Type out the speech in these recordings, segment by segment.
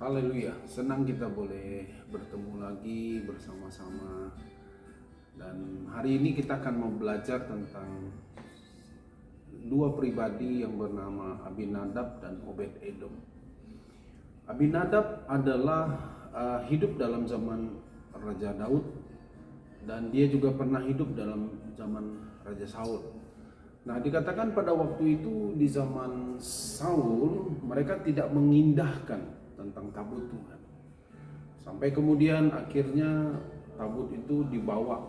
Haleluya, senang kita boleh bertemu lagi bersama-sama. Dan hari ini kita akan mau belajar tentang dua pribadi yang bernama Abinadab dan Obed-Edom. Abinadab adalah hidup dalam zaman Raja Daud, dan dia juga pernah hidup dalam zaman Raja Saul. Nah, dikatakan pada waktu itu di zaman Saul mereka tidak mengindahkan tentang tabut Tuhan. Sampai kemudian akhirnya tabut itu dibawa,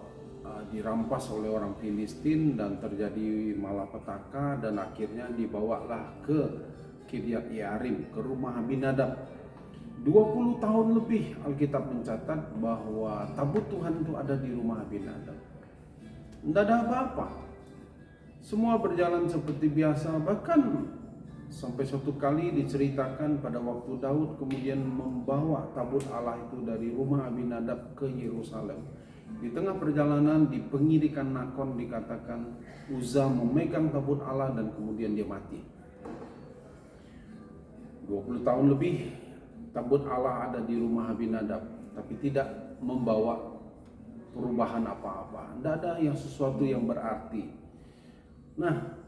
dirampas oleh orang Filistin dan terjadi malapetaka, dan akhirnya dibawalah ke Kiryat Yearim, ke rumah Abinadab. 20 tahun lebih Alkitab mencatat bahwa tabut Tuhan itu ada di rumah Abinadab. Tidak ada apa-apa. Semua berjalan seperti biasa, bahkan sampai suatu kali diceritakan pada waktu Daud kemudian membawa tabut Allah itu dari rumah Abinadab ke Yerusalem. Di tengah perjalanan di pengirikan Nakon dikatakan Uza memegang tabut Allah dan kemudian dia mati. 20 tahun lebih tabut Allah ada di rumah Abinadab, tapi tidak membawa perubahan apa-apa. Tidak ada yang sesuatu yang berarti. Nah,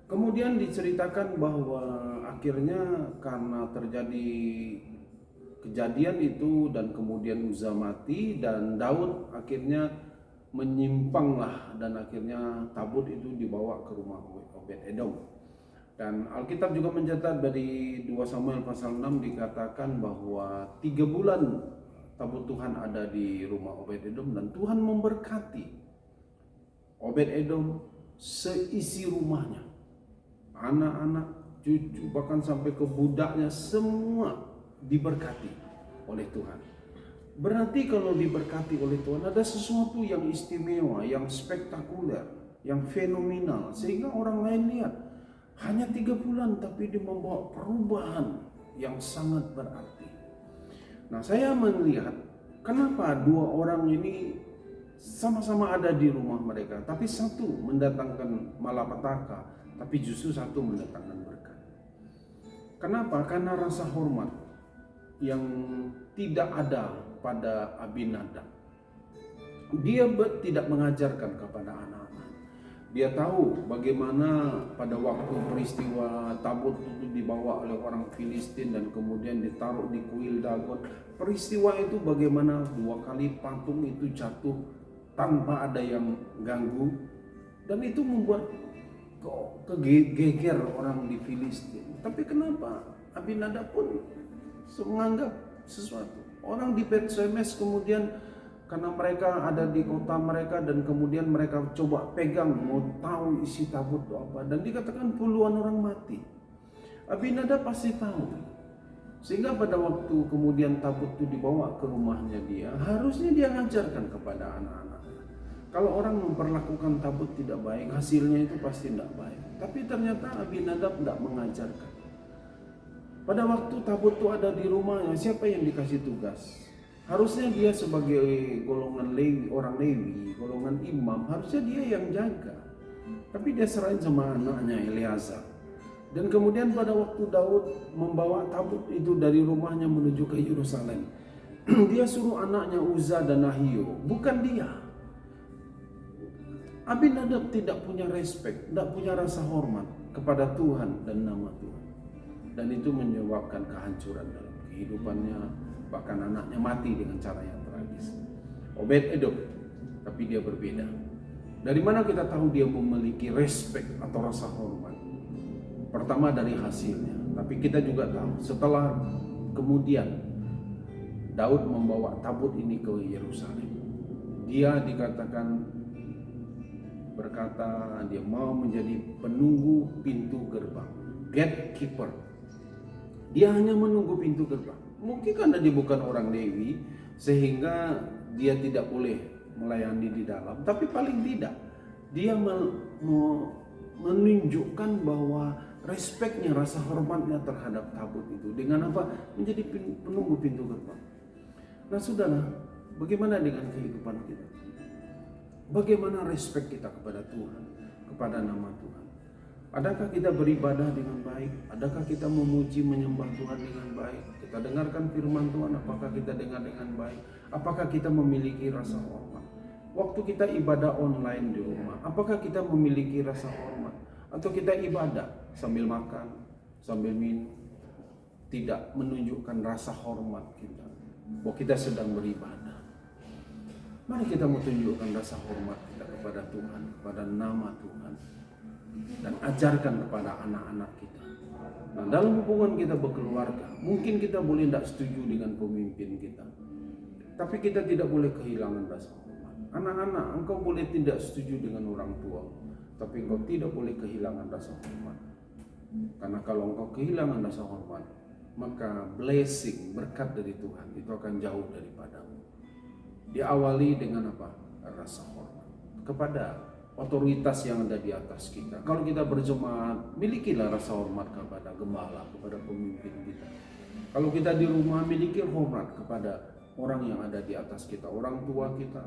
kemudian diceritakan bahwa akhirnya karena terjadi kejadian itu dan kemudian Uza mati, dan Daud akhirnya menyimpanglah, dan akhirnya tabut itu dibawa ke rumah Obed-Edom. Dan Alkitab juga mencatat dari 2 Samuel pasal 6 dikatakan bahwa 3 bulan tabut Tuhan ada di rumah Obed-Edom, dan Tuhan memberkati Obed-Edom seisi rumahnya. Anak-anak, cucu, bahkan sampai ke budaknya semua diberkati oleh Tuhan. Berarti kalau diberkati oleh Tuhan ada sesuatu yang istimewa, yang spektakuler, yang fenomenal, sehingga orang lain lihat hanya 3 bulan tapi dia membawa perubahan yang sangat berarti. Nah, saya melihat kenapa dua orang ini sama-sama ada di rumah mereka, tapi satu mendatangkan malapetaka, tapi justru satu mendatangkan berkat. Kenapa? Karena rasa hormat yang tidak ada pada Abinadab. Dia tidak mengajarkan kepada anak-anak. Dia tahu bagaimana pada waktu peristiwa tabut itu dibawa oleh orang Filistin dan kemudian ditaruh di kuil Dagon. Peristiwa itu bagaimana 2 kali patung itu jatuh tanpa ada yang ganggu, dan itu membuat kegeger orang di Filistin. Tapi kenapa Abinadab pun menganggap sesuatu? Orang di Bet-Shemesh kemudian karena mereka ada di kota mereka, dan kemudian mereka coba pegang mau tahu isi tabut itu apa, dan dikatakan puluhan orang mati. Abinadab pasti tahu, sehingga pada waktu kemudian tabut itu dibawa ke rumahnya dia, harusnya dia ngajarkan kepada anak-anak. Kalau orang memperlakukan tabut tidak baik, hasilnya itu pasti tidak baik. Tapi ternyata Abinadab tidak mengajarkan. Pada waktu tabut itu ada di rumahnya, siapa yang dikasih tugas? Harusnya dia sebagai golongan Lewi, orang Lewi, golongan imam, harusnya dia yang jaga. Tapi dia serahin sama anaknya Eleazar. Dan kemudian pada waktu Daud membawa tabut itu dari rumahnya menuju ke Yerusalem, dia suruh anaknya Uza dan Ahio, bukan dia. Abinadab tidak punya respek, tidak punya rasa hormat kepada Tuhan dan nama Tuhan. Dan itu menyebabkan kehancuran dalam kehidupannya, bahkan anaknya mati dengan cara yang tragis. Obed-Edom, tapi dia berbeda. Dari mana kita tahu dia memiliki respek atau rasa hormat? Pertama dari hasilnya, tapi kita juga tahu setelah kemudian Daud membawa tabut ini ke Yerusalem, dia dikatakan berkata dia mau menjadi penunggu pintu gerbang, gatekeeper. Dia hanya menunggu pintu gerbang. Mungkin karena dia bukan orang Lewi sehingga dia tidak boleh melayani di dalam, tapi paling tidak dia menunjukkan bahwa respeknya, rasa hormatnya terhadap tabut itu dengan apa? Menjadi penunggu pintu gerbang. Nah, saudara, bagaimana dengan kehidupan kita? Bagaimana respek kita kepada Tuhan, kepada nama Tuhan? Adakah kita beribadah dengan baik? Adakah kita memuji menyembah Tuhan dengan baik? kita dengarkan firman Tuhan? Apakah kita dengar dengan baik? Apakah kita memiliki rasa hormat? Waktu kita ibadah online di rumah, apakah kita memiliki rasa hormat? Atau kita ibadah sambil makan, sambil minum, tidak menunjukkan rasa hormat kita bahwa kita sedang beribadah? Mari kita menunjukkan rasa hormat kita kepada Tuhan, kepada nama Tuhan, dan ajarkan kepada anak-anak kita. Nah, dalam hubungan kita berkeluarga, mungkin kita boleh tidak setuju dengan pemimpin kita, tapi kita tidak boleh kehilangan rasa hormat. Anak-anak, engkau boleh tidak setuju dengan orang tua, tapi engkau tidak boleh kehilangan rasa hormat. Karena kalau engkau kehilangan rasa hormat, maka blessing, berkat dari Tuhan itu akan jauh daripadamu. Diawali dengan apa? Rasa hormat kepada otoritas yang ada di atas kita. Kalau kita berjemaat, milikilah rasa hormat kepada gembala, kepada pemimpin kita. Kalau kita di rumah, miliki hormat kepada orang yang ada di atas kita, orang tua kita,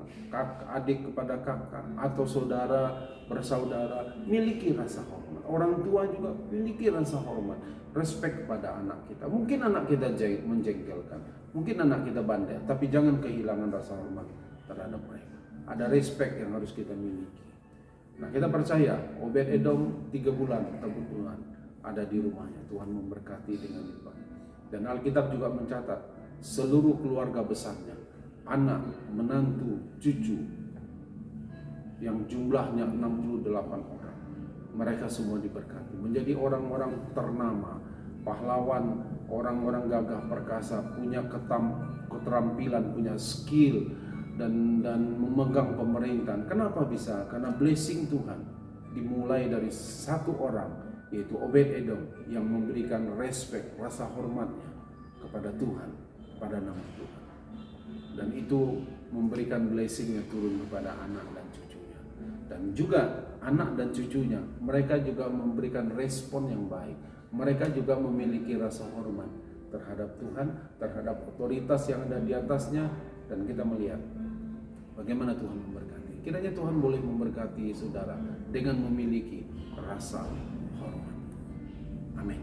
adik kepada kakak, atau saudara, bersaudara, miliki rasa hormat. Orang tua juga miliki rasa hormat, respect kepada anak kita. Mungkin anak kita menjengkelkan, mungkin anak kita bandel, tapi jangan kehilangan rasa hormat terhadap mereka. Ada respect yang harus kita miliki. Nah, kita percaya Obed-Edom 3 bulan kebetulan ada di rumahnya. Tuhan memberkati dengan limpah. Dan Alkitab juga mencatat seluruh keluarga besarnya, anak, menantu, cucu, yang jumlahnya 68 orang. Mereka semua diberkati, menjadi orang-orang ternama, pahlawan, orang-orang gagah perkasa, punya keterampilan, punya skill, dan memegang pemerintahan. Kenapa bisa? Karena blessing Tuhan dimulai dari satu orang, yaitu Obed-Edom, yang memberikan respect, rasa hormatnya kepada Tuhan, kepada nama Tuhan. Dan itu memberikan blessingnya turun kepada anak dan cucunya. Dan juga anak dan cucunya, mereka juga memberikan respon yang baik. Mereka juga memiliki rasa hormat terhadap Tuhan, terhadap otoritas yang ada di atasnya. Dan kita melihat bagaimana Tuhan memberkati. Kiranya Tuhan boleh memberkati saudara dengan memiliki rasa hormat. Amin.